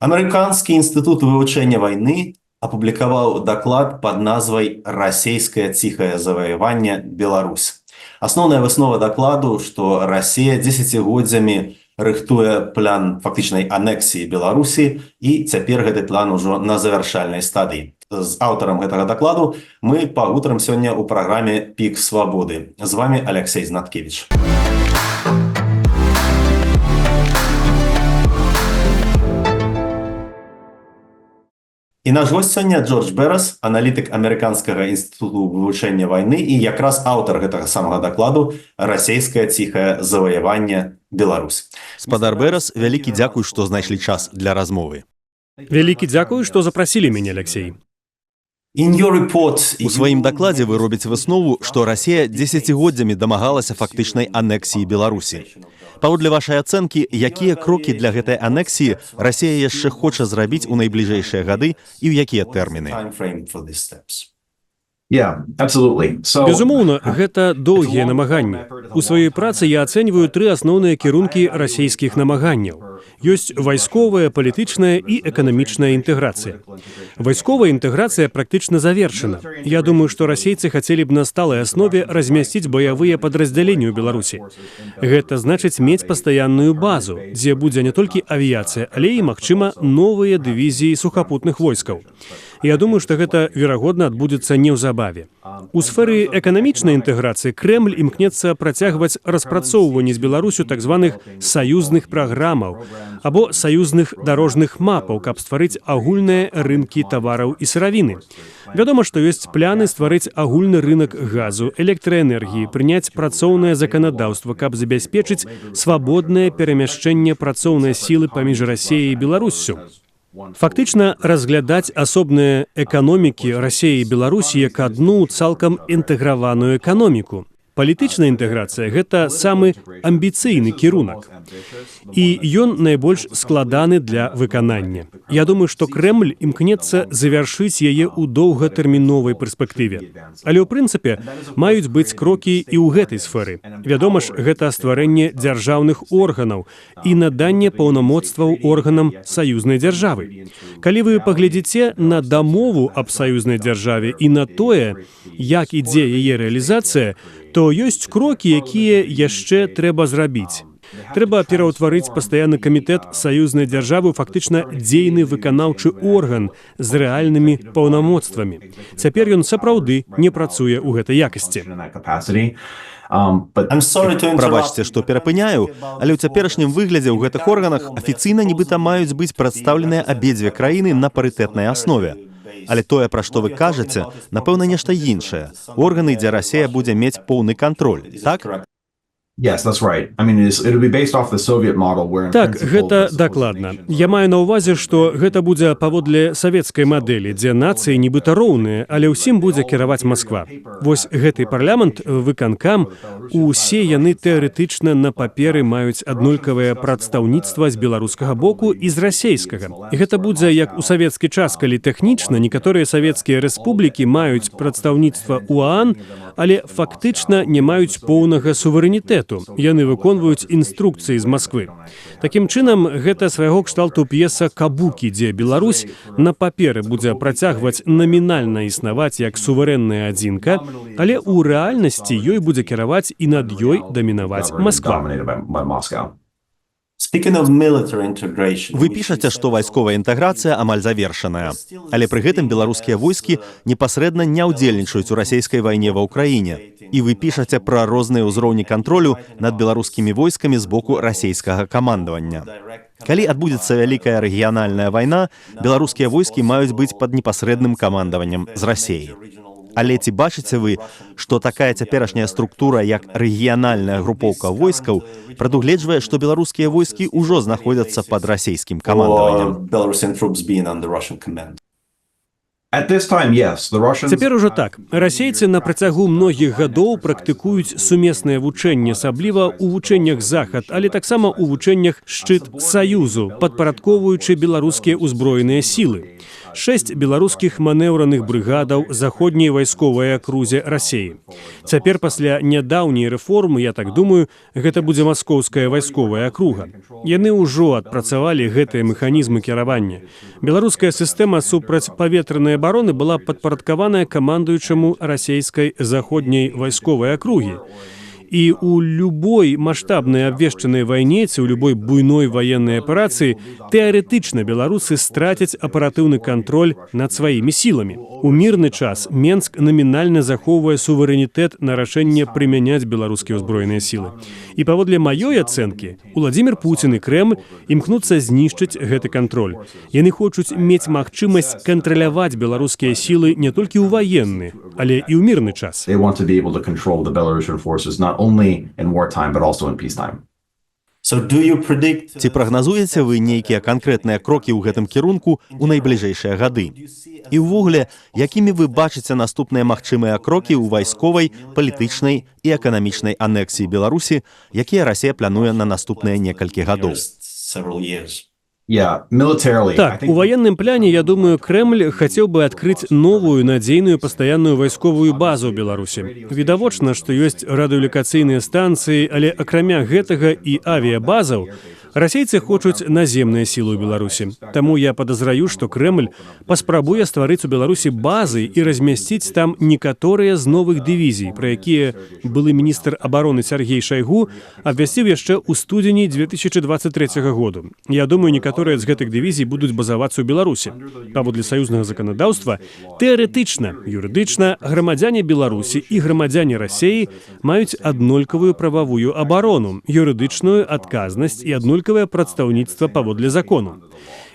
Американскі інстытут вывучэння вайны апублікаваў даклад пад назвай «Расейскае ціхае заваяванне Беларусь». Асноўная выснова дакладу, што Расія дзесяцігоддзямі рыхтуе план фактычнай анексіі Беларусі, і цяпер гэты план ужо на завяршальнай стадыі. З аўтарам гэтага дакладу мы пагутарым сёння ў праграме «Пік свабоды». З вами Алексей Знаткевич. І наш гость сёння Джордж Берас, аналітык Амерыканскага інстытуту вывучэння вайны і якраз аўтар гэтага самага дакладу «Расейскае ціхае заваяванне Беларусь». Спадар Берас, вялікі дзякуй, што знайшлі час для размовы. Вялікі дзякуй, што запрасілі мяне, Алексей. У сваім дакладзе вы робіце выснову, што Расія дзесяцігоддзямі дамагалася фактычнай анексіі Беларусі. Паводле вашай ацэнкі, якія крокі для гэтай анексіі Расія яшчэ хоча зрабіць у найбліжэйшыя гады і ў якія тэрміны? Безумоўна, гэта доўгія намаганні. У сваёй працы я ацэньваю тры асноўныя кірункі расійскіх намаганняў. Ёсць вайсковая, палітычная і эканамічная інтэграцыя. Вайсковая інтэграцыя практычна завершана. Я думаю, што расейцы хацелі б на сталай аснове размясціць баявыя падраздзяленні ў Беларусі. Гэта значыць мець пастаянную базу, дзе будзе не толькі авіяцыя, але і, магчыма, новыя дывізіі сухапутных войскаў. Я думаю, што гэта, верагодна, адбудзецца неўзабаве. У сферы эканамічнай інтэграцыі Крэмль імкнецца працягваць распрацоўванне з Беларусю так званых саюзных праграмаў або саюзных дарожных мапаў, каб стварыць агульныя рынкі тавараў і сыравіны. Вядома, што ёсць пляны стварыць агульны рынак газу, электраэнергіі, прыняць працоўнае заканадаўства, каб забяспечыць свабоднае перамяшчэнне працоўнай сілы паміж Расіяй і Беларуссю. Фактычна разглядаць асобныя эканомікі Расіі і Беларусі як адну цалкам інтэграваную эканоміку. Палітычная інтэграцыя – гэта самы амбіцыйны кірунак. І ён найбольш складаны для выканання. Я думаю, што Крэмль імкнецца завяршыць яе ў доўгатэрміновай перспектыве. Але ў прынцыпе маюць быць крокі і ў гэтай сферы. Вядома ж, гэта стварэнне дзяржаўных органаў і наданне паўнамоцтваў органам саюзнай дзяржавы. Калі вы паглядзіце на дамову аб саюзнай дзяржаве і на тое, як ідзе яе рэалізацыя, то ёсць крокі, якія яшчэ трэба зрабіць. Трэба пераўтварыць пастаянны камітэт саюзнай дзяржавы ў фактычна дзейны выканаўчы орган з рэальнымі паўнамоцтвамі. Цяпер ён сапраўды не працуе ў гэтай якасці. Прабачце, што перапыняю, але ў цяперашнім выглядзе ў гэтых органах афіцыйна нібыта маюць быць прадстаўленыя абедзве краіны на парытэтнай аснове. Але тое, пра што вы кажаце, напэўна, нешта іншае. Органы, дзе Расія будзе мець поўны кантроль, так? Так, гэта дакладна. Я маю на ўвазе, што гэта будзе паводле савецкай мадэлі, дзе нацыі нібыта роўныя, але ўсім будзе кіраваць Масква. Вось гэты парламент, выканкам, усе яны тэарэтычна на паперы маюць аднолькавае прадстаўніцтва з беларускага боку і з расейскага. І гэта будзе як у савецкі час, калі тэхнічна некаторыя савецкія рэспублікі маюць прадстаўніцтва УААН, але фактычна не маюць поўнага суверэнітэту. Яны выконваюць інструкцыі з Масквы. Такім чынам, гэта свайго кшталту п'еса «Кабукі», дзе Беларусь на паперы будзе працягваць намінальна існаваць як суверэнная адзінка, але ў рэальнасці ёй будзе кіраваць і над ёй дамінаваць Масква. Вы пішаце, што вайсковая інтэграцыя амаль завершаная. Але пры гэтым беларускія войскі непасрэдна не ўдзельнічаюць у расійскай вайне ва ўкраіне. І вы пішаце пра розныя ўзроўні кантролю над беларускімі войскамі з боку расійскага камандавання. Калі адбудзецца вялікая рэгіянальная вайна, беларускія войскі маюць быць пад непасрэдным камандаваннем з Расіяй. Але ці бачыце вы, што такая цяперашняя структура, як рэгіянальная групоўка войскаў, прадугледжвае, што беларускія войскі ўжо знаходзяцца пад расійскім камандаваннем? Цяпер ужо так. Расейцы на працягу многіх гадоў практыкуюць сумеснае вучэнне, асабліва ў вучэннях захад, але таксама ў вучэннях шчыт Саюзу, падпарадковуючы беларускія ўзброеныя сілы. 6 беларускіх манеўраных брыгадаў заходняй вайсковай акрузе Расеі. Цяпер пасля нядаўняй рэформы, я так думаю, гэта будзе маскоўская вайсковая акруга. Яны ўжо адпрацавалі гэтыя мэханізмы кіравання. Беларуская сістэма супрацьпаветранай абароны была падпарадкаваная камандуючаму расейскай заходняй вайсковай акругі. І ў любой маштабнай абвешчанай вайне ці ў любой буйной ваеннай аперацыі тэарэтычна беларусы страцяць аператыўны кантроль над сваімі сіламі. У мірны час Менск намінальна захоўвае суверэнітэт на рашэнне прымяняць беларускія ўзброеныя сілы. І паводле маёй ацэнкі, Уладзімір Пуцін і Крэмль імкнуцца знішчыць гэты кантроль. Яны хочуць мець магчымасць кантраляваць беларускія сілы не толькі ў ваенны, але і ў мірны час. Ці прагназуеце вы нейкія канкрэтныя крокі ў гэтым кірунку ў найбліжэйшыя гады? І ўвогуле, якімі вы бачыце наступныя магчымыя крокі ў вайсковай, палітычнай і эканамічнай анексіі Беларусі, якія Расія плануе на наступныя некалькі гадоў? Так, у военном плане, я думаю, Кремль хотел бы открыть новую, надзейную, постоянную войсковую базу в Беларуси. Відавочна, что есть радыёлакацыйныя станции, але акрамя гэтага и авиабазаў, расейцы хочуць наземныя сілы ў Беларусі. Таму я падазраю, што Крэмль паспрабуе стварыць у Беларусі базы і размясціць там некаторыя з новых дывізій, пра якія былы міністр абароны Сергей Шайгу абвясціў яшчэ ў студзені 2023 году. Я думаю, некаторыя з гэтых дывізій будуць базавацца ў Беларусі. Паводле саюзнага заканадаўства, тэарэтычна, юрыдычна, грамадзяне Беларусі і грамадзяне Расеі маюць аднолькавую прававую абарону, юрыдычную адказнасць і аднолькавае прадстаўніцтва паводле закону.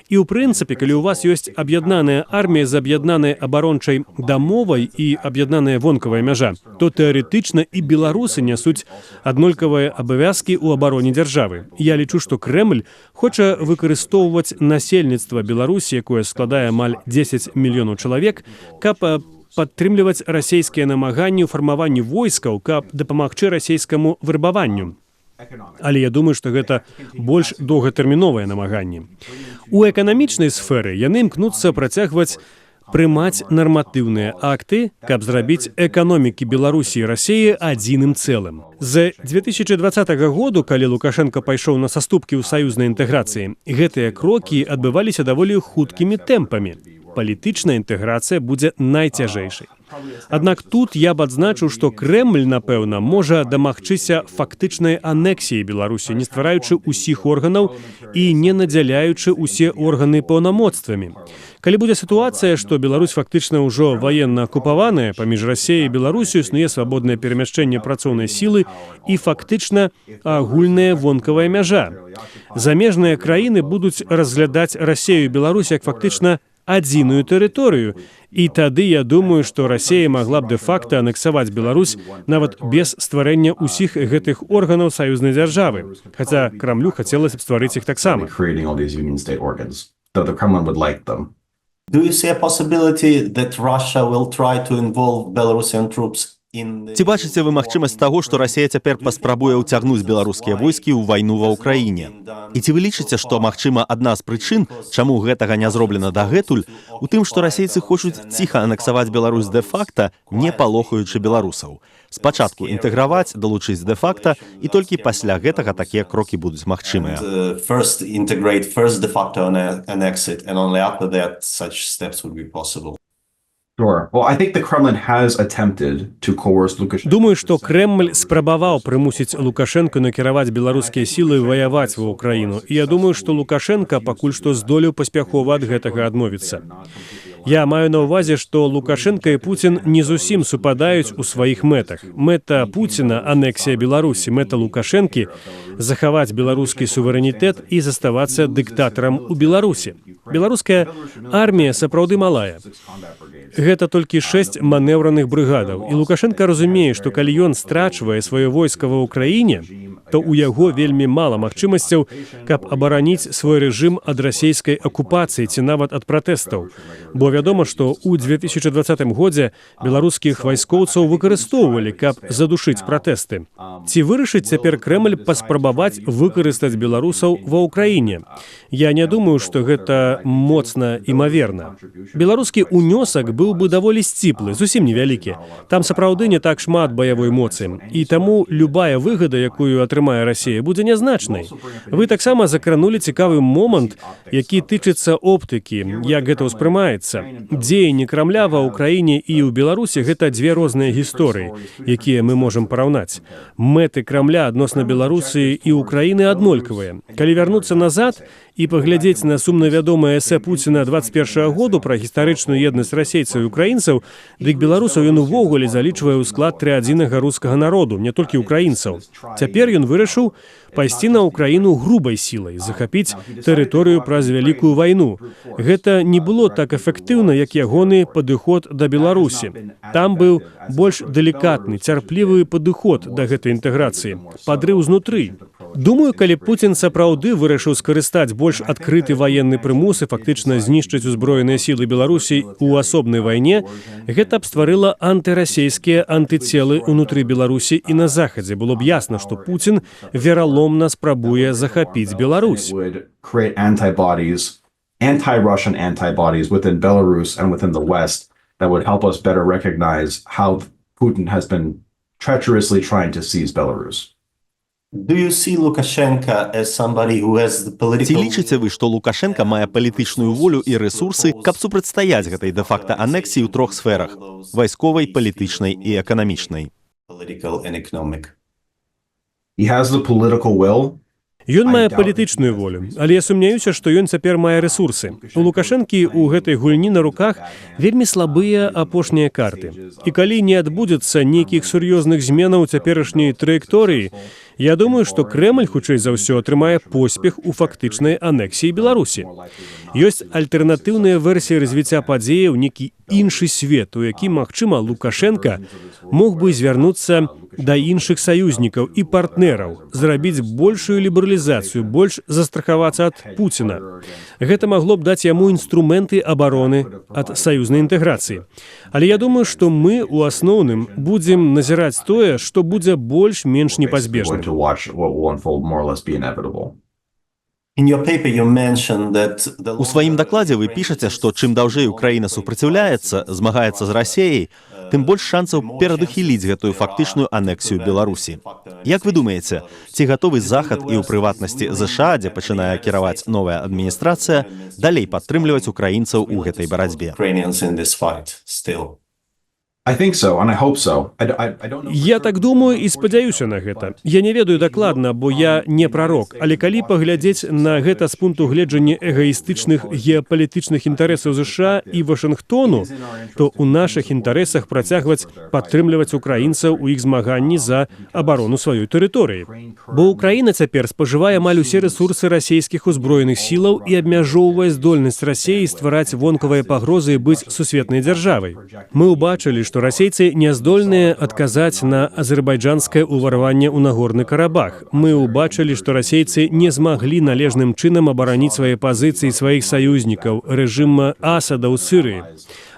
І ў прынцыпе, калі ў вас ёсць аб'яднаная армія з аб'яднанай абарончай дамовай і аб'яднаная вонкавая мяжа, то тэарэтычна і беларусы нясуць аднолькавыя абавязкі ў абароне дзяржавы. Я лічу, што Крэмль хоча выкарыстоўваць насельніцтва Беларусі, якое складае амаль 10 мільёнаў чалавек, каб падтрымліваць расейскія намаганні ў фармаванні войскаў, каб дапамагчы расейскаму вербаванню. Але я думаю, што гэта больш доўгатэрміновае намаганне. У эканамічнай сферы яны імкнуцца працягваць прымаць нарматыўныя акты, каб зрабіць эканомікі Беларусі і Расеі адзіным цэлым. З 2020 году, калі Лукашенко пайшоў на саступкі ў саюзнай інтэграцыі, гэтыя крокі адбываліся даволі хуткімі тэмпамі. Палітычная інтэграцыя будзе найцяжэйшай. Аднак тут я б адзначыў, што Крэмль, напэўна, можа дамагчыся фактычнай анексіі Беларусі, не ствараючы ўсіх органаў і не надзяляючы ўсе органы паўнамоцтвамі. Калі будзе сітуацыя, што Беларусь фактычна ўжо ваенна акупаваная, паміж Расеяй і Беларусю існуе свабоднае перамяшчэнне працоўнай сілы і фактычна агульная вонкавая мяжа. Замежныя краіны будуць разглядаць Расею і Беларусь як фактычна адзіную тэрыторыю. І тады я думаю, што Расея магла б дэ-факта анексаваць Беларусь нават без стварэння ўсіх гэтых органаў саюзнай дзяржавы. Хаця Крамлю хацелася б стварыць іх таксама. Do you see a possibility that Russia will try to involve Belarusian troops? Ці бачыце вы магчымасць таго, што Расія цяпер паспрабуе ўцягнуць беларускія войскі ў вайну ва ўкраіне? І ці вы лічыце, што, магчыма, адна з прычын, чаму гэтага не зроблена дагэтуль, у тым, што расейцы хочуць ціха анексаваць Беларусь дэ-факта, не палохаючы беларусаў? Спачатку інтэграваць, далучыць дэ-факта, і толькі пасля гэтага такія крокі будуць магчымыя. First integrate, first de facto annex it, and only after that such steps would be possible. Думаю, што Крэмль спрабаваў прымусіць Лукашенко накіраваць беларускія сілы ваяваць ва ўкраіну. І я думаю, што Лукашенко пакуль што здолеў паспяхова ад гэтага адмовіцца. Я маю на ўвазе, што Лукашенко і Пуцін не зусім супадаюць у сваіх мэтах. Мэта Пуціна – анексія Беларусі, мэта Лукашэнкі – захаваць беларускі суверэнітэт і заставацца дыктатарам у Беларусі. Беларуская армія сапраўды малая. Гэта толькі 6 манеўраных брыгадаў. І Лукашенко разумее, што калі ён страчвае сваё войска ва ўкраіне, то ў яго вельмі мала магчымасцяў, каб абараніць свой рэжым ад расійскай акупацыі ці нават ад пратэстаў. Бо вядома, што ў 2020 годзе беларускіх вайскоўцаў выкарыстоўвалі, каб задушыць пратэсты. Ці вырашыць цяпер Крэмль паспрабаваць выкарыстаць беларусаў ва ўкраіне? Я не думаю, што гэта моцна імаверна. Беларускі ўнёсак быў бы даволі сціплы, зусім невялікі. Там сапраўды не так шмат баявой моцы. І таму любая выгада, якую атрымае Расія, будзе нязначнай. Вы таксама закранулі цікавы момант, які тычыцца оптыкі, як гэта ўспрымаецца. Дзеянні Крамля ва ўкраіне і ў Беларусі гэта дзве розныя гісторыі, якія мы можам параўнаць. Мэты Крамля адносна Беларусі і Украіны аднолькавыя. Калі вярнуцца назад і паглядзець на сумна вядомае эсэ Пуціна 21 году пра гістарычную еднасць расейцаў і украінцаў, дык беларусаў ён увогуле залічвае ў склад трыадзінага рускага народу, не толькі украінцаў. Цяпер ён вырашыў пайсці на Украіну грубай сілай, захапіць тэрыторыю праз вялікую вайну. Гэта не было так эфектыўна, як ягоны падыход да Беларусі. Там быў больш далікатны, цярплівы падыход да гэтай інтэграцыі, падрыў знутры. Думаю, калі Пуцін сапраўды вырашыў скарыстаць больш адкрыты ваенны прымус і фактычна знішчыць узброеныя сілы Беларусі ў асобнай вайне, гэта б стварыла антырасейскія антыцелы ўнутры Беларусі і на захадзе. Было б ясна, што Пуцін вераломна спрабуе захапіць Беларусь. Anti-Russian antibodies within Belarus and within the West that would help us better recognize how Putin has been treacherously trying to seize Belarus. Do you see Lukashenko as somebody who has the political... Ці лічыце вы, што Лукашенка мае палітычную волю і рэсурсы, каб супрацьстаяць гэтай дэ-факта анексіі ў трох сферах – вайсковай, палітычнай і эканамічнай? Political and economic. He has the political will. Ён мае палітычную волю, але я сумняюся, што ён цяпер мае рэсурсы. У Лукашэнкі ў гэтай гульні на руках вельмі слабыя апошнія карты. І калі не адбудзецца нейкіх сур'ёзных зменаў цяперашняй траекторыі, я думаю, што Крэмль, хутчэй за ўсё, атрымае поспех у фактычнай анексіі Беларусі. Ёсць альтэрнатыўная версія развіцця падзеяў, некі іншы свет, у які, магчыма, Лукашенка мог бы звярнуцца да іншых саюзнікаў і партнераў, зрабіць большую лібералізацыю, больш застрахавацца ад Пуціна. Гэта магло б даць яму інструменты абароны ад саюзнай інтэграцыі. Але я думаю, што мы, у асноўным, будзем назіраць тое, што будзе больш-менш непазбежным. У сваім дакладзе вы пішаце, што чым даўжэй Украіна супраціўляецца, змагаецца з Расіяй, тым больш шансаў перадухіліць гэтую фактычную анексію Беларусі. Як вы думаеце, ці гатовы Захад і ў прыватнасці ЗША, дзе пачынае кіраваць новая адміністрацыя, далей падтрымліваць украінцаў у гэтай барацьбе? Я так думаю і спадзяюся на гэта. Я не ведаю дакладна, бо я не прарок, але калі паглядзець на гэта з пункту гледжання эгаістычных геапалітычных інтарэсаў ЗША і Вашынгтону, то ў нашых інтарэсах працягваць падтрымліваць украінцаў у іх змаганні за абарону сваёй тэрыторыі. Бо Украіна цяпер спажывае амаль усе рэсурсы расійскіх узброеных сілаў і абмяжоўвае здольнасць Расіі ствараць вонкавыя пагрозы і быць сусветнай дзяржавай. Мы ўбачылі, што расейцы не здольныя адказаць на азербайджанскае ўварванне ў Нагорны Карабах. Мы ўбачылі, што расейцы не змаглі належным чынам абараніць свае пазіцыі сваіх саюзнікаў, рэжыма Асада ў Сірыі.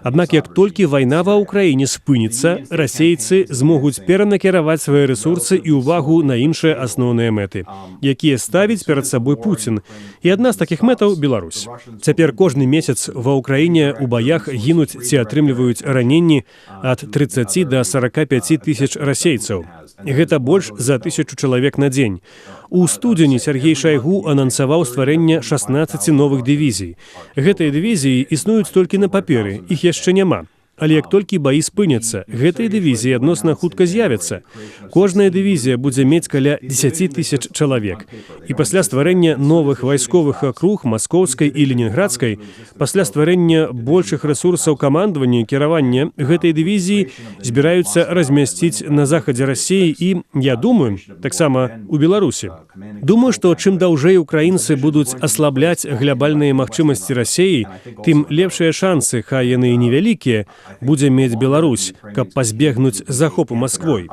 Аднак, як толькі вайна ва ўкраіне спыніцца, расейцы змогуць перанакіраваць свае рэсурсы і ўвагу на іншыя асноўныя мэты, якія ставіць перад сабой Пуцін. І адна з такіх мэтаў – Беларусь. Цяпер кожны месяц ва ўкраіне ў баях гінуць ці атрымліваюць раненні ад 30 да 45 тысяч расейцаў. Гэта больш за 1000 чалавек на дзень. У студзені Сергей Шайгу анансаваў стварэнне 16 новых дывізій. Гэтыя дывізіі існуюць толькі на паперы, іх яшчэ няма. Але як толькі баі спыняцца, гэтыя дывізіі адносна хутка з'явяцца. Кожная дывізія будзе мець каля 10 тысяч чалавек. І пасля стварэння новых вайсковых акруг Маскоўскай і Ленінградскай, пасля стварэння большых рэсурсаў камандавання і кіравання, гэтыя дывізіі збіраюцца размясціць на захадзе Расіі і, я думаю, таксама у Беларусі. Думаю, што чым даўжэй украінцы будуць аслабляць глябальныя магчымасці Расіі, тым лепшыя шансы, хай яны і невялікія, будзе мець Беларусь, каб пазбегнуць захопу Масквой.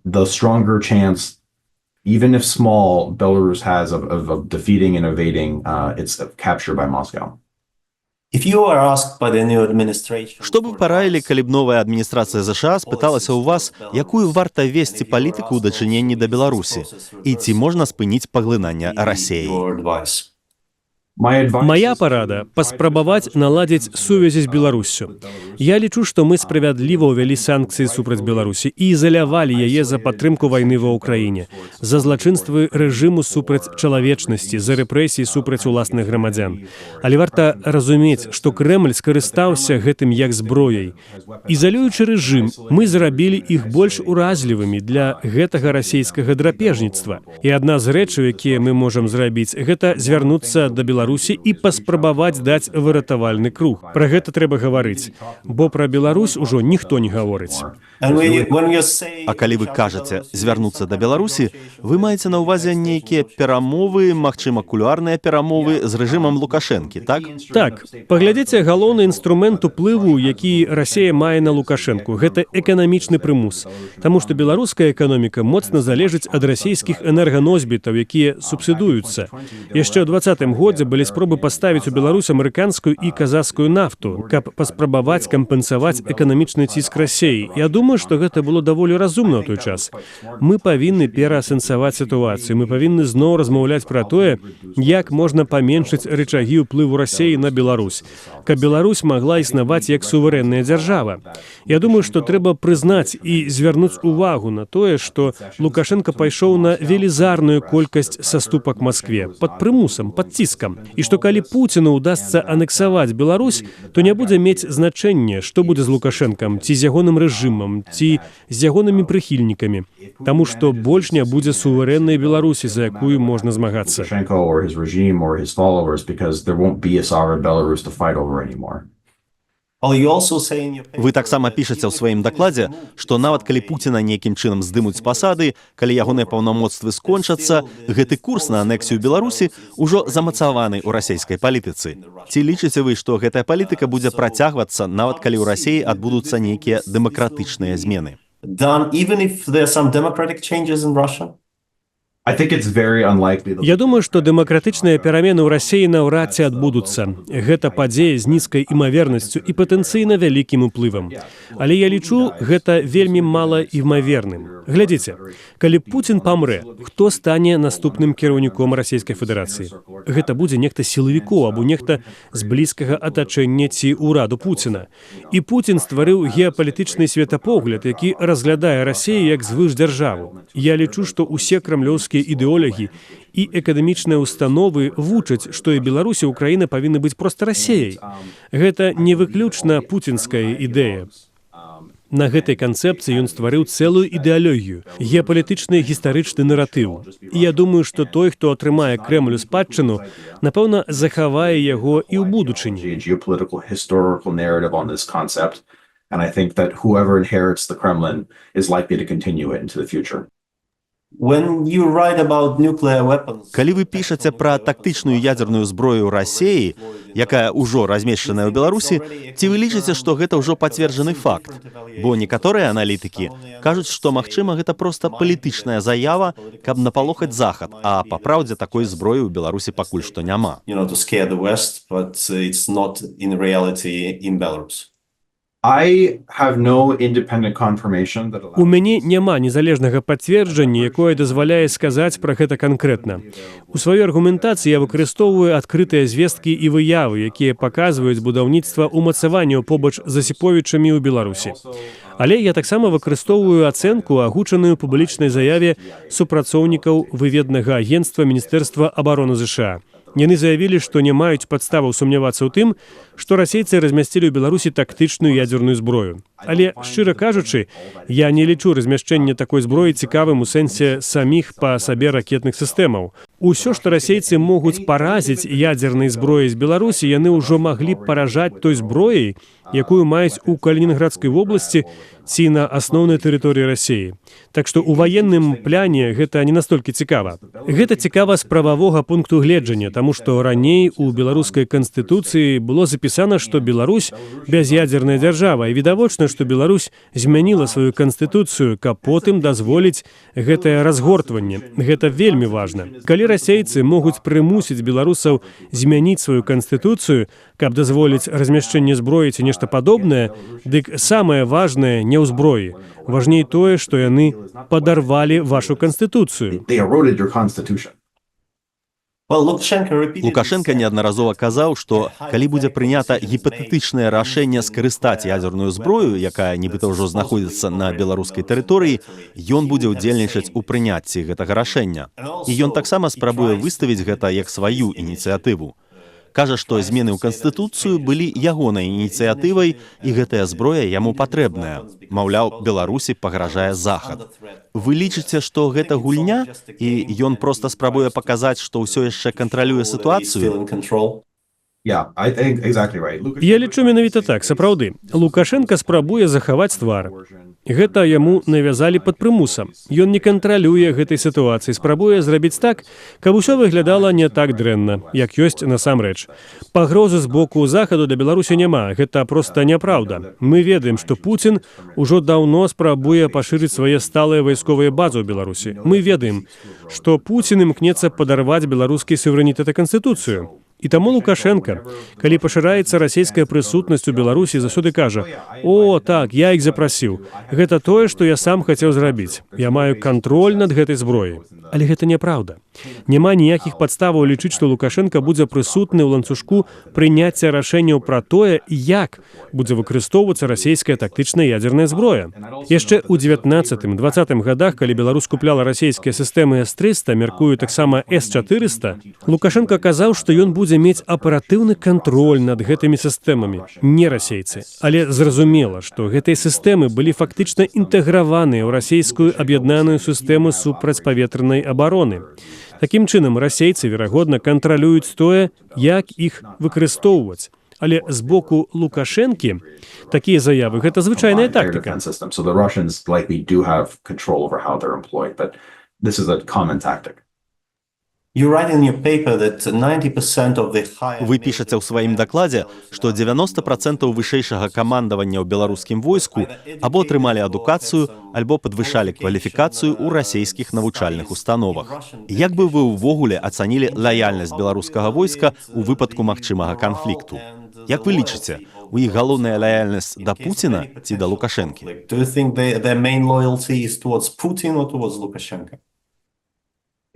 the stronger chance, even if small, Belarus has of defeating and evading its capture by Moscow. If you are asked by the new administration... Што бы параілі, калі б новая адміністрацыя ЗША спыталася ў вас, якую варта весці палітыку ў дачыненні да Беларусі, і ці можна спыніць паглынанне Расіі? Моя парада – паспрабаваць наладзіць сувязі з Беларуссю. Я лічу, што мы справядліва ўвялі санкцыі супраць Беларусі і ізалявалі яе за падтрымку вайны ва ўкраіне, за злачынствы рэжыму супраць чалавечнасці, за рэпрэсіі супраць уласных грамадзян. Але варта разумець, што Крэмль скарыстаўся гэтым як зброяй. Ізалюючы рэжым, мы зрабілі іх больш уразлівымі для гэтага расійскага драпежніцтва. І адна з рэчаў, якія мы можам зрабіць, гэта звярнуцца да Беларусі і паспрабаваць даць выратавальны круг. Пра гэта трэба гаварыць, бо пра Беларусь ужо ніхто не гаворыць. А калі вы кажаце звярнуцца да Беларусі, вы маеце на ўвазе нейкія перамовы, магчыма, кулуарныя перамовы з рэжымам Лукашэнкі, так? Так. Паглядзіце галоўны інструмент уплыву, які Расія мае на Лукашэнку. Гэта эканамічны прымус. Таму што беларуская эканоміка моцна залежыць ад расійскіх энерганосьбітаў, якія субсідуюцца. Яшчэ ў 2020 годзе былі спробы паставіць у Беларусь амерыканскую і казахскую нафту, каб паспрабаваць кампенсаваць эканамічны ціск Расіі. Я думаю, што гэта было даволі разумна ў той час. Мы павінны пераасэнсаваць сітуацыю, мы павінны зноў размаўляць пра тое, як можна паменшыць рычагі ўплыву Расіі на Беларусь, каб Беларусь магла існаваць як суверэнная дзяржава. Я думаю, што трэба прызнаць і звярнуць увагу на тое, што Лукашенко пайшоў на велізарную колькасць саступак Маскве, пад прымусам, пад ціскам. І што калі Пуціну ўдасца анексаваць Беларусь, то не будзе мець значэння, што будзе з Лукашэнкам, ці з ягоным рэжымам, ці з ягонымі прыхільнікамі. Таму што больш не будзе суверэннай Беларусі, за якую можна змагацца. Вы таксама пішаце ў сваім дакладзе, што нават калі Пуціна нейкім чынам здымуць з пасады, калі ягоныя паўнамоцтвы скончацца, гэты курс на анексію Беларусі ўжо замацаваны ў расійскай палітыцы. Ці лічыце вы, што гэтая палітыка будзе працягвацца, нават калі ў Расіі адбудуцца нейкія дэмакратычныя змены? Я думаю, што дэмакратычныя перамены ў Расіі наўрад ці адбудуцца. Гэта падзея з нізкай імавернасцю і патэнцыйна вялікім уплывам. Але я лічу, гэта вельмі мала імаверным. Глядзіце, калі Пуцін памрэ, хто стане наступным кіраўніком Расійскай Федэрацыі? Гэта будзе нехта сілавікоў або нехта з блізкага атачэння ці ўраду Пуціна. І Пуцін стварыў геапалітычны светапогляд, які разглядае Расію як звышдзяржаву. Я лічу, што ўсе крамлёўскія ідэолагі і эканамічныя установы вучаць, што і Беларусь і Украіна павінны быць проста Расіяй. Гэта не выключна пуцінская ідэя. На гэтай канцэпцыі ён стварыў цэлую ідэалогію, геапалітычны гістарычны наратыў. І я думаю, што той, хто атрымае Крэмлю спадчыну, напэўна, захавае яго і ў будучыні. And I think that whoever inherits the Kremlin is likely to continue it into the future. Калі вы пішаце пра тактычную ядзерную зброю Расіі, якая ўжо размешчаная ў Беларусі, ці вы лічыце, што гэта ўжо пацверджаны факт? Бо некаторыя аналітыкі кажуць, што, магчыма, гэта проста палітычная заява, каб напалохаць Захад, а па праўдзе такой зброі ў Беларусі пакуль што няма. У мяне няма незалежнага пацверджання, якое дазваляе сказаць пра гэта канкрэтна. У сваёй аргументацыі я выкарыстоўваю адкрытыя звесткі і выявы, якія паказваюць будаўніцтва ўмацаванняў побач з Асіповічамі ў Беларусі. Але я таксама выкарыстоўваю ацэнку, агучаную ў публічнай заяве супрацоўнікаў выведнага агенцтва Міністэрства абароны ЗША. Яны заявілі, што не маюць падставаў сумнявацца ў тым, што расейцы размясцілі ў Беларусі тактычную ядзерную зброю. Але, шчыра кажучы, я не лічу размяшчэнне такой зброі цікавым у сэнсе саміх па сабе ракетных сістэмаў. Усё, што расейцы могуць паразіць ядзернай зброяй з Беларусі, яны ўжо маглі б паражаць той зброяй, якую маюць у Калінінградскай вобласці ці на асноўнай тэрыторыі Расіі. Так што ў ваенным пляне гэта не настолькі цікава. Гэта цікава з прававога пункту гледжання, таму што раней у беларускай канстытуцыі было запісана, што Беларусь бяз'ядзерная дзяржава, і відавочна, што Беларусь змяніла сваю канстытуцыю, каб потым дазволіць гэтае разгортванне. Гэта вельмі важна. Калі расейцы могуць прымусіць беларусаў змяніць сваю канстытуцыю, каб дазволіць размяшчэнне зброі ці нешта падобнае, дык самае важнае не ў зброі. Важней тое, што яны падарвалі вашу канстытуцыю. They eroded your constitution. Лукашенко неаднаразова казаў, што калі будзе прынята гіпатэтычнае рашэнне скарыстаць ядзерную зброю, якая нібыта ўжо знаходзіцца на беларускай тэрыторыі, ён будзе ўдзельнічаць у прыняцці гэтага рашэння. І ён таксама спрабуе выставіць гэта як сваю ініцыятыву. Кажа, што змены ў Канстытуцыю былі ягонай ініцыятывай, і гэтая зброя яму патрэбная. Маўляў, Беларусі пагражае Захад. Вы лічыце, што гэта гульня, і ён проста спрабуе паказаць, што ўсё яшчэ кантралюе сітуацыю? Yeah, I think exactly right. Я лічу менавіта так, сапраўды. Лукашенка спрабуе захаваць твар. Гэта яму навязалі пад прымусам. Ён не кантралюе гэтай сітуацыі, спрабуе зрабіць так, каб усё выглядала не так дрэнна, як ёсць насамрэч. Пагрозы з боку Захаду для Беларусі няма, гэта проста няпраўда. Мы ведаем, што Пуцін ужо даўно спрабуе пашырыць свае сталыя вайсковыя базы ў Беларусі. Мы ведаем, што Пуцін імкнецца падарваць беларускі суверэнітэт і канстытуцыю. І таму Лукашенка, калі пашыраецца расійская прысутнасць у Беларусі, заўсёды кажа: «О, так, я іх запрасіў. Гэта тое, што я сам хацеў зрабіць. Я маю кантроль над гэтай зброяй». Але гэта няпраўда. Няма ніякіх падставаў лічыць, што Лукашенка будзе прысутны ў ланцужку прыняцця рашэнняў пра тое, як будзе выкарыстоўвацца расійская тактычная ядзерная зброя. Яшчэ ў 19-20 гадах, калі Беларусь купляла расійскія сістэмы С-300, мяркую таксама С-400, Лукашенко казаў, што ён будзе мець аператыўны кантроль над гэтымі сістэмамі, не расейцы. Але зразумела, што гэтыя сістэмы былі фактычна інтэграваныя ў расійскую аб'яднаную сістэму супрацьпаветранай абароны. Такім чынам, расейцы, верагодна, кантралююць тое, як іх выкарыстоўваць. Але з боку Лукашэнкі такія заявы – гэта звычайная тактыка. So the Russians likely do have control over how they're employed, but this is a common tactic. Вы пішаце ў сваім дакладзе, што 90% вышэйшага камандавання ў беларускім войску або атрымалі адукацыю, альбо падвышалі кваліфікацыю ў расійскіх навучальных установах. Як бы вы ўвогуле ацанілі лаяльнасць беларускага войска ў выпадку магчымага канфлікту? Як вы лічыце, у іх галоўная лаяльнасць да Пуціна ці да Лукашэнкі?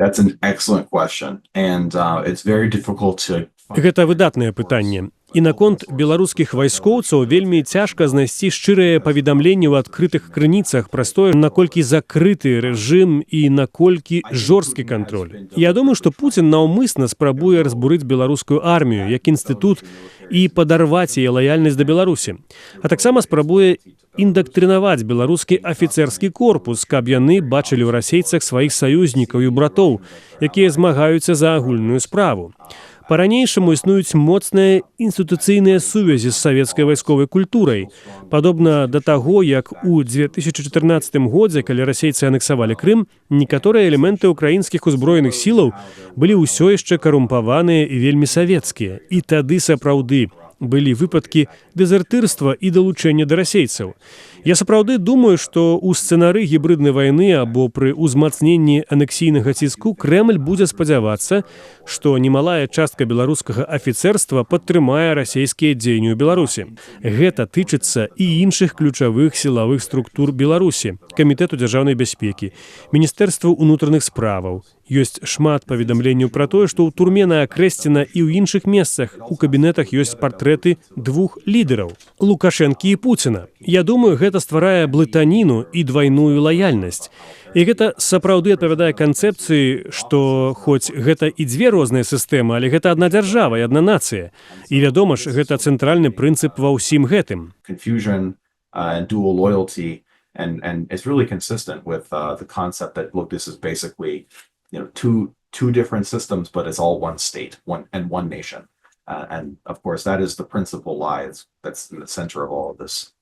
That's an excellent question, and it's very difficult to. Гэта выдатнае пытанне. І наконт беларускіх вайскоўцаў вельмі цяжка знайсці шчырыя паведамленні ў адкрытых крыніцах пра тое, наколькі закрыты рэжым і наколькі жорсткі кантроль. Я думаю, што Пуцін наўмысна спрабуе разбурыць беларускую армію як інстытут і падарваць яе лаяльнасць да Беларусі. А таксама спрабуе індактрынаваць беларускі афіцэрскі корпус, каб яны бачылі ў расейцах сваіх саюзнікаў і братоў, якія змагаюцца за агульную справу. Па-ранейшаму існуюць моцныя інстытуцыйныя сувязі з савецкай вайсковай культурай. Падобна да таго, як у 2014 годзе, калі расейцы анексавалі Крым, некаторыя элементы ўкраінскіх узброеных сілаў былі ўсё яшчэ карумпаваныя і вельмі савецкія. І тады сапраўды былі выпадкі дэзертырства і далучэння да расейцаў. Я сапраўды думаю, што ў сцэнары гібрыднай вайны або пры ўзмацненні анексійнага ціску Крэмль будзе спадзявацца, што немалая частка беларускага афіцэрства падтрымае расійскія дзеянні ў Беларусі. Гэта тычыцца і іншых ключавых сілавых структур Беларусі, Камітэту дзяржаўнай бяспекі, Міністэрству ўнутраных справаў. Ёсць шмат паведамленняў пра тое, што ў турме на Акрэсціна і ў іншых месцах у кабінетах ёсць партрэты двух лідараў – Лукашэнкі і Пуціна. Я думаю, гэта стварае блытаніну і двайную лаяльнасць. І гэта сапраўды адпавядае канцэпцыі, што хоць гэта і дзве розныя сістэмы, але гэта адна дзяржава і адна нацыя. І, вядома ж, гэта цэнтральны прынцып ва ўсім гэтым. Confusion and dual loyalty, and it's really consistent with the concept that, look, this is basically two two different systems, but it's all one state, one nation. And of course, that is the principal lie that's in the center of all of this.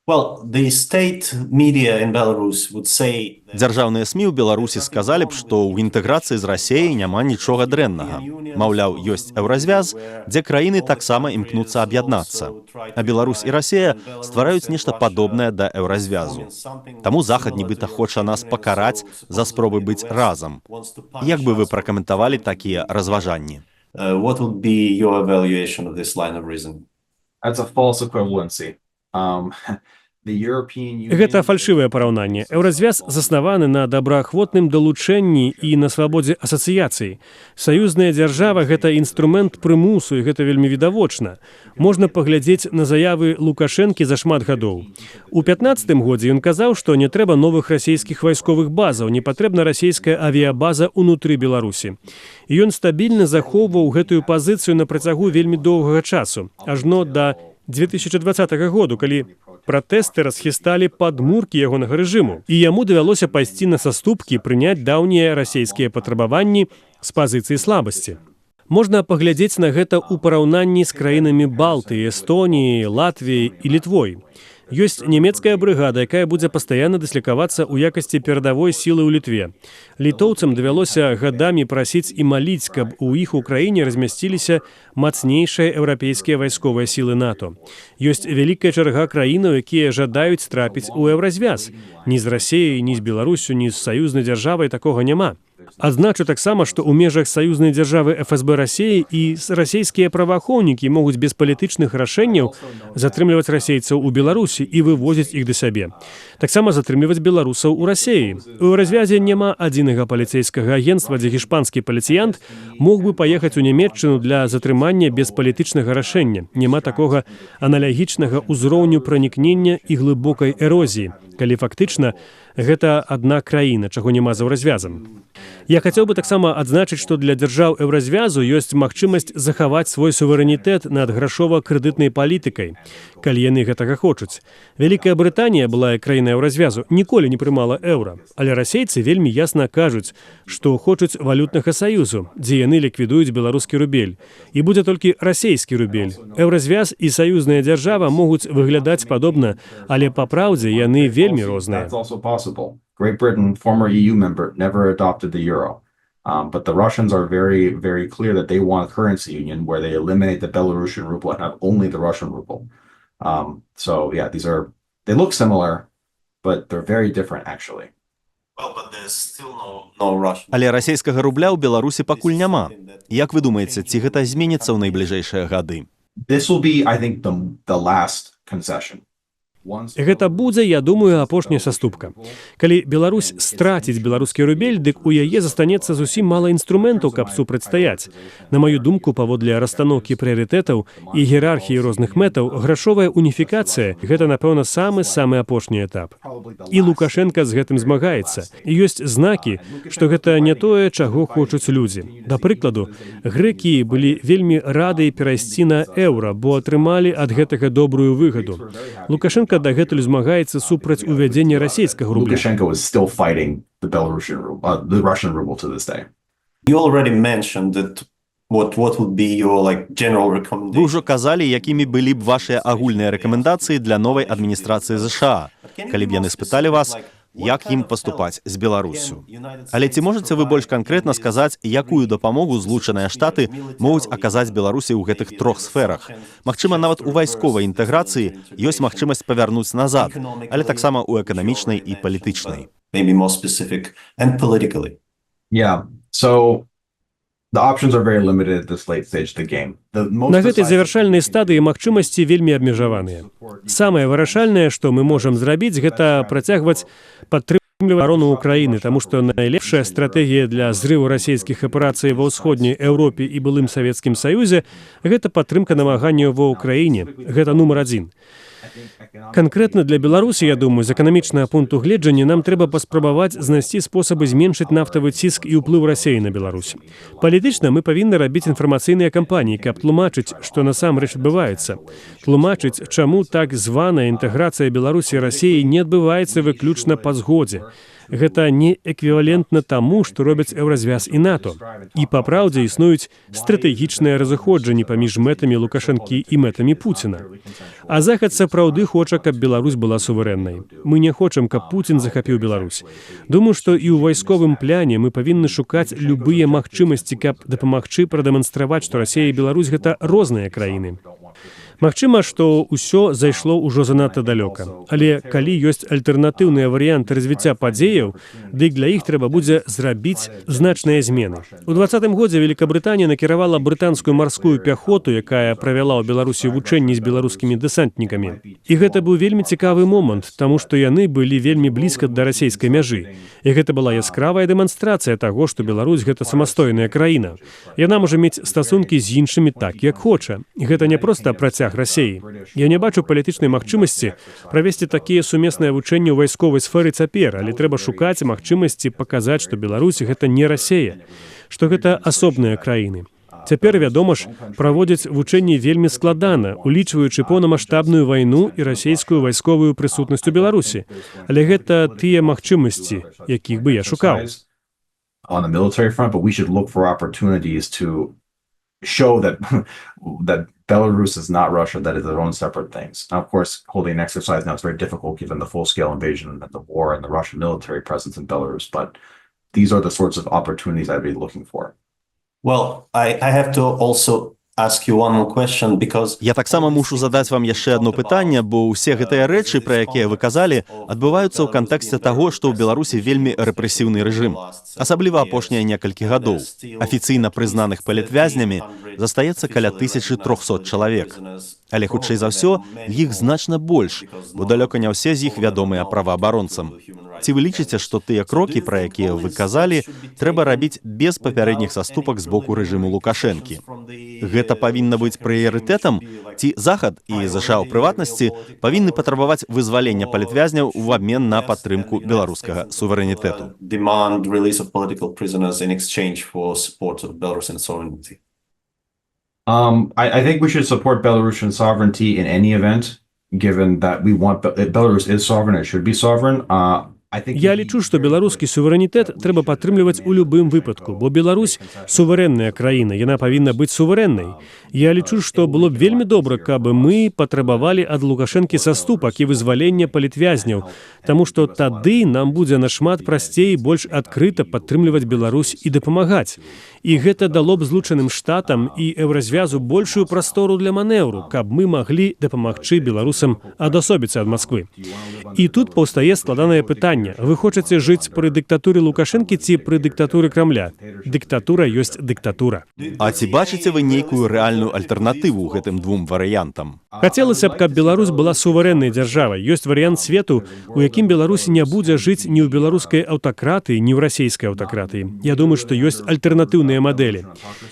Well, the state media in Belarus would say that Дзяржаўныя СМІ ў Беларусі сказалі б, што ў інтэграцыі з Расеяй няма нічога дрэннага. Маўляў, ёсць еўразвяз, дзе краіны таксама імкнуцца аб'яднацца. А Беларусь і Расея ствараюць нешта падобнае да еўразвязу. Таму Захад нібыта хоча нас пакараць за спробы быць разам. Як бы вы пракаментавалі такія разважанні? What would be your evaluation of this line of reasoning? That's a false equivalency. Гэта фальшывае параўнанне. Еўразвяз заснаваны на добраахвотным далучэнні і на свабодзе асацыяцыі. Саюзная дзяржава – гэта інструмент прымусу, і гэта вельмі відавочна. Можна паглядзець на заявы Лукашэнкі за шмат гадоў. У 15-м годзе ён казаў, што не трэба новых расійскіх вайсковых базаў, не патрэбна расійская авіябаза ўнутры Беларусі. І ён стабільна захоўваў гэтую пазіцыю на працягу вельмі доўгага часу, ажно да 2020 году, калі пратэсты расхісталі падмуркі ягонага рэжыму, і яму давялося пайсці на саступкі, прыняць даўнія расійскія патрабаванні з пазіцыі слабасці. Можна паглядзець на гэта ў параўнанні з краінамі Балтыі, Эстоніі, Латвіяй і Літвой. Ёсць нямецкая брыгада, якая будзе пастаянна даследавацца ў якасці перадавой сілы ў Літве. Літоўцам давялося гадамі прасіць і маліць, каб у іх у краіне размясціліся мацнейшыя еўрапейскія вайсковыя сілы НАТО. Ёсць вялікая чарга краінаў, якія жадаюць трапіць у еўразвяз. Ні з Расеяй, ні з Беларусю, ні з саюзнай дзяржавай такога няма. Адзначу таксама, што ў межах саюзнай дзяржавы ФСБ Расеі і расійскія праваахоўнікі могуць без палітычных рашэнняў затрымліваць расейцаў у Беларусі і вывозіць іх да сябе. Таксама затрымліваць беларусаў у Расеі. У развязе няма адзінага паліцэйскага агенцтва, дзе гішпанскі паліцыянт мог бы паехаць у Нямецчыну для затрымання без палітычнага рашэння. Няма такога аналагічнага ўзроўню пранікнення і глыбокай эрозіі, калі фактычна гэта адна краіна, чаго няма за еўразвязам. Я хацеў бы таксама адзначыць, што для дзяржаў еўразвязу ёсць магчымасць захаваць свой суверэнітэт над грашова-крэдытнай палітыкай, калі яны гэтага хочуць. Вялікая Брытанія, была краіна еўразвязу, ніколі не прымала еўра, але расейцы вельмі ясна кажуць, што хочуць валютнага саюзу, дзе яны ліквідуюць беларускі рубель. І будзе толькі расейскі рубель. Еўразвяз і саюзная дзяржава могуць выглядаць падобна, але па праўдзе яны вельмі розныя. Great Britain, former EU member, never adopted the euro. But the Russians are very, very clear that they want a currency union where they eliminate the Belarusian ruble and have only the Russian ruble. So yeah, they look similar, but they're very different actually. Well, but there's still no Russian. Але расійскага рубля ў Беларусі пакуль няма. Як вы думаеце, ці гэта зменіцца ў найбліжэйшыя гады? This will be, I think, the last concession. Гэта будзе, я думаю, апошняя саступка. Калі Беларусь страціць беларускі рубель, дык у яе застанецца зусім мала інструментаў, каб супрацьстаяць. На маю думку, паводле расстаноўкі прыярытэтаў і іерархіі розных мэтаў, грашовая уніфікацыя – гэта, напэўна, самы апошні этап. І Лукашенка з гэтым змагаецца. І ёсць знакі, што гэта не тое, чаго хочуць людзі. Да прыкладу, грэкі былі вельмі рады перайсці на еўра, бо атрымалі ад гэтага добрую выгаду. Лукашенка дагэтуль змагаецца супраць увядзення расійскага рубля. Lukashenko is still fighting the Russian ruble to this day. You already mentioned that what would be your general recommendation. Вы ўжо казалі, якімі былі б вашыя агульныя рэкамендацыі для новай адміністрацыі ЗША, калі б яны спыталі вас, як ім паступаць з Беларуссю. Але ці можаце вы больш канкрэтна сказаць, якую дапамогу Злучаныя Штаты могуць аказаць Беларусі ў гэтых трох сферах? Магчыма, нават у вайсковай інтэграцыі ёсць магчымасць павярнуць назад, але таксама ў эканамічнай і палітычнай. Maybe more specific and politically. Yeah, so the options are very limited at this late stage of the game. На гэтай завяршальнай стадыі магчымасці вельмі абмежаваныя. Самае вырашальнае, што мы можам зрабіць, гэта працягваць падтрымліваць абарону Украіны, таму што найлепшая стратэгія для зрыву расійскіх аперацый ва ўсходняй Еўропе і былым Савецкім Саюзе – гэта падтрымка намаганняў ва Ўкраіне. Гэта нумар адзін. Канкрэтна для Беларусі, я думаю, з эканамічнага пункту гледжання нам трэба паспрабаваць знайсці спосабы зменшыць нафтавы ціск і ўплыў Расеі на Беларусь. Палітычна мы павінны рабіць інфармацыйныя кампаніі, каб тлумачыць, што насамрэч адбываецца. Тлумачыць, чаму так званая інтэграцыя Беларусі і Расеі не адбываецца выключна па згодзе. Гэта не эквівалентна таму, што робяць Еўразвяз і НАТО. І па праўдзе існуюць стратэгічныя разыходжанні паміж мэтамі Лукашэнкі і мэтамі Пуціна. А Захад сапраўды хоча, каб Беларусь была суверэннай. Мы не хочам, каб Пуцін захапіў Беларусь. Думаю, што і ў вайсковым пляне мы павінны шукаць любыя магчымасці, каб дапамагчы прадэманстраваць, што Расія і Беларусь гэта розныя краіны. Магчыма, што ўсё зайшло ўжо занадта далёка. Але калі ёсць альтэрнатыўныя варыянты развіцця падзеяў, дык для іх трэба будзе зрабіць значныя змены. У 2020 годзе Великабрытанія накіравала брытанскую марскую пяхоту, якая правяла ў Беларусі вучэнні з беларускімі дэсантнікамі. І гэта быў вельмі цікавы момант, таму што яны былі вельмі блізка да расейскай мяжы. І гэта была яскравая дэманстрацыя таго, што Беларусь гэта самастойная краіна. Яна можа мець стасункі з іншымі так, як хоча. І гэта не проста працяг Расіі. Я не бачу палітычнай магчымасці правесці такія сумесныя вучэнні ў вайсковай сферы цяпер, але трэба шукаць магчымасці паказаць, што Беларусь гэта не Расія, што гэта асобныя краіны. Цяпер, вядома ж, праводзяць вучэнні вельмі складана, улічваючы поўнамаштабную вайну і расійскую вайсковую прысутнасць у Беларусі. Але гэта тыя магчымасці, якіх бы я шукаў. On the military front, but we should look for opportunities to show that Belarus is not Russia, that is their own separate things. Now, of course, holding an exercise now is very difficult given the full-scale invasion and the war and the Russian military presence in Belarus, but these are the sorts of opportunities I'd be looking for. Well, I have to also ask you one more question, because... Я таксама мушу задаць вам яшчэ одно пытанне, бо ўсе гэтыя рэчы, пра якія вы казалі, адбываюцца ў кантэксце таго, што ў Беларусі вельмі рэпрэсіўны рэжым. Асабліва апошнія некалькі гадоў. Афіцыйна прызнаных палітвязнямі застаецца каля 1300 чалавек. Але, хутчэй за ўсё, іх значна больш, бо далёка не ўсе з іх вядомыя праваабаронцам. Ці вы лічыце, што тыя крокі, пра якія вы казалі, трэба рабіць без папярэдніх саступак з боку рэжыму Лукашэнкі? Гэта павінна быць прыярытэтам? Ці Захад і ЗША ў прыватнасці павінны патрабаваць вызвалення палітвязняў у абмен на падтрымку беларускага суверэнітэту? Demand release of political prisoners in exchange for support of Belarusian sovereignty. I think we should support Belarusian sovereignty in any event, given that we want Belarus is sovereign, it should be sovereign. Я лічу, што беларускі суверэнітэт трэба падтрымліваць у любым выпадку, бо Беларусь суверэнная краіна, яна павінна быць суверэннай. Я лічу, што было б вельмі добра, каб мы патрабавалі ад Лукашэнкі саступак і вызвалення палітвязняў, таму што тады нам будзе нашмат прасцей і больш адкрыта падтрымліваць Беларусь і дапамагаць. І гэта дало б Злучаным Штатам і Еўразвязу большую прастору для манеўру, каб мы маглі дапамагчы беларусам адасобіцца ад Масквы. І тут паўстае складанае пытанне. Вы хочаце жыць пры дыктатуры Лукашэнкі ці пры дыктатуры Крамля? Дыктатура ёсць дыктатура. А ці бачыце вы нейкую рэальную альтэрнатыву гэтым двум варыянтам? Хацелася б, каб Беларусь была суверэннай дзяржавай. Ёсць варыянт свету, у якім Беларусь не будзе жыць ні ў беларускай аўтакратыі, ні ў расійскай аўтакратыі. Я думаю, што ёсць альтэрнатыўныя мадэлі.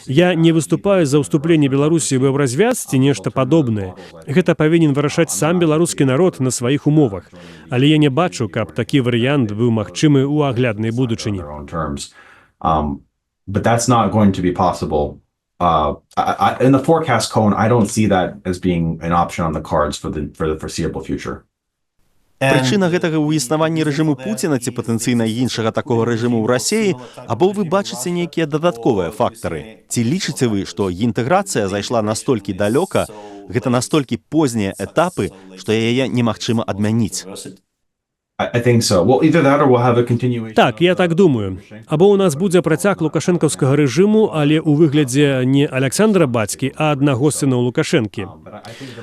Я не выступаю за ўступленне Беларусі ў Еўразвяз ці нешта падобнае. Гэта павінен вырашаць сам беларускі народ на сваіх умовах. Але я не бачу, каб такі варыянт быў магчымы ў агляднай будучыні. But that's not going to be possible. In the forecast cone, I don't see that as being an option on the cards for the foreseeable future. Прычына гэтага ў існаванні рэжыму Пуціна ці патэнцыйна іншага такога рэжыму ў Расіі, або вы бачыце нейкія дадатковыя фактары? Ці лічыце вы, што інтэграцыя зайшла настолькі далёка, гэта настолькі познія этапы, што яе немагчыма адмяніць? I think so. Well, either that or we'll have a continuation. Так, я так думаю. Або у нас будзе працяг лукашэнкаўскага рэжыму, але ў выглядзе не Аляксандра бацькі, а аднаго з сыноў Лукашэнкі.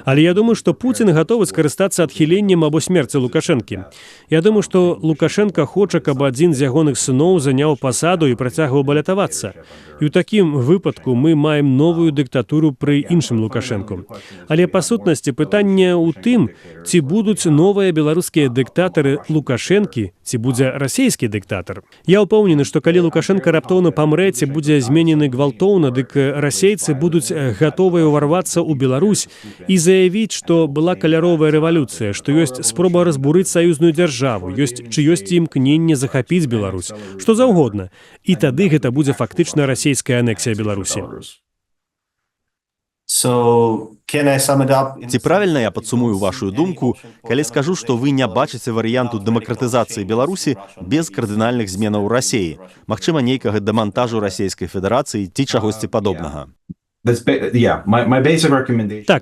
Але я думаю, што Пуцін гатовы скарыстацца адхіленнем або смерці Лукашэнкі. Я думаю, што Лукашэнка хоча, каб адзін з ягоных сыноў заняў пасаду і працягваў балятавацца. І ў такім выпадку мы маем новую дыктатуру пры іншым Лукашэнку. Але па сутнасці пытанне ў тым, ці будуць новыя беларускія дыктатары Лукашэнкі, ці будзе расійскі дыктатар. Я ўпэўнены, што калі Лукашэнка раптоўна памрэ, ці будзе зменены гвалтоўна, дык расейцы будуць гатовыя ўварвацца ў Беларусь і заявіць, што была каляровая рэвалюцыя, што ёсць спроба разбурыць саюзную дзяржаву, ёсць чыёсьці імкненне захапіць Беларусь, што заўгодна. І тады гэта будзе фактычна расійская анексія Беларусі. So, Ці правільна я падсумую вашу думку, калі скажу, што вы не бачыце варыянту дэмакратызацыі Беларусі без кардынальных зменаў у Расіі, магчыма, нейкага дэмантажу Расійскай Федэрацыі ці чагосьці падобнага? Так,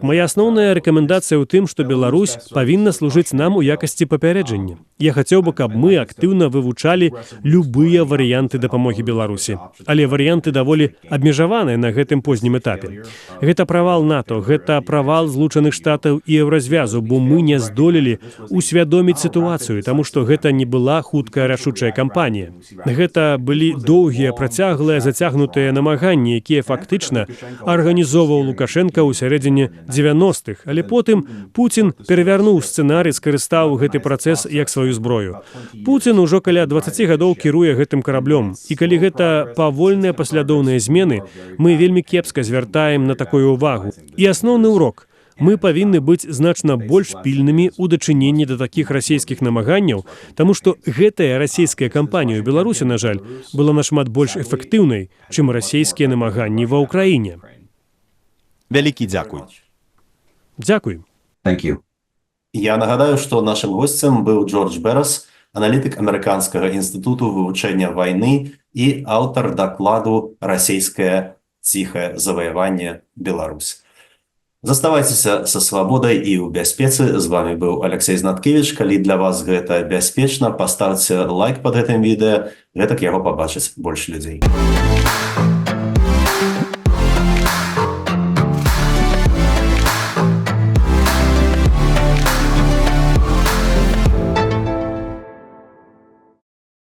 моя асноўная рэкамендацыя ў тым, што Беларусь павінна служыць нам у якасці папярэджання. Я хацеў бы, каб мы актыўна вывучалі любыя варыянты дапамогі Беларусі. Але варыянты даволі абмежаваныя на гэтым познім этапе. Гэта правал НАТО, гэта правал Злучаных Штатаў і Еўразвязу, бо мы не здолелі усвядоміць сітуацыю, таму што гэта не была хуткая рашучая кампанія. Гэта былі доўгія, працяглыя, зацягнутыя намаганні, якія фактычна арганізоўваў Лукашенка ў сярэдзіне 90-х, але потым Пуцін перавярнуў сцэнарый, скарыстаў гэты працэс як сваю зброю. Пуцін ужо каля 20 гадоў кіруе гэтым караблём, і калі гэта павольныя паслядоўныя змены, мы вельмі кепска звяртаем на такую ўвагу. І асноўны ўрок. Мы павінны быць значна больш пільнымі ў дачыненні да такіх расійскіх намаганняў, таму што гэтая расійская кампанія ў Беларусі, на жаль, была нашмат больш эфектыўнай, чым расійскія намаганні ва ўкраіне. Вялікі дзякуй. Дзякуй. Я нагадаю, што нашым госцем быў Джордж Берас, аналітык Амерыканскага інстытуту вывучэння вайны і аўтар дакладу «Расійскае ціхае заваяванне Беларусь». Заставайцеся са свабодай і ў бяспецы. З вами быў Алексей Знаткевіч. Калі для вас гэта бяспечна, паставце лайк пад гэтым відэа, гэтак яго пабачыць больш людзей.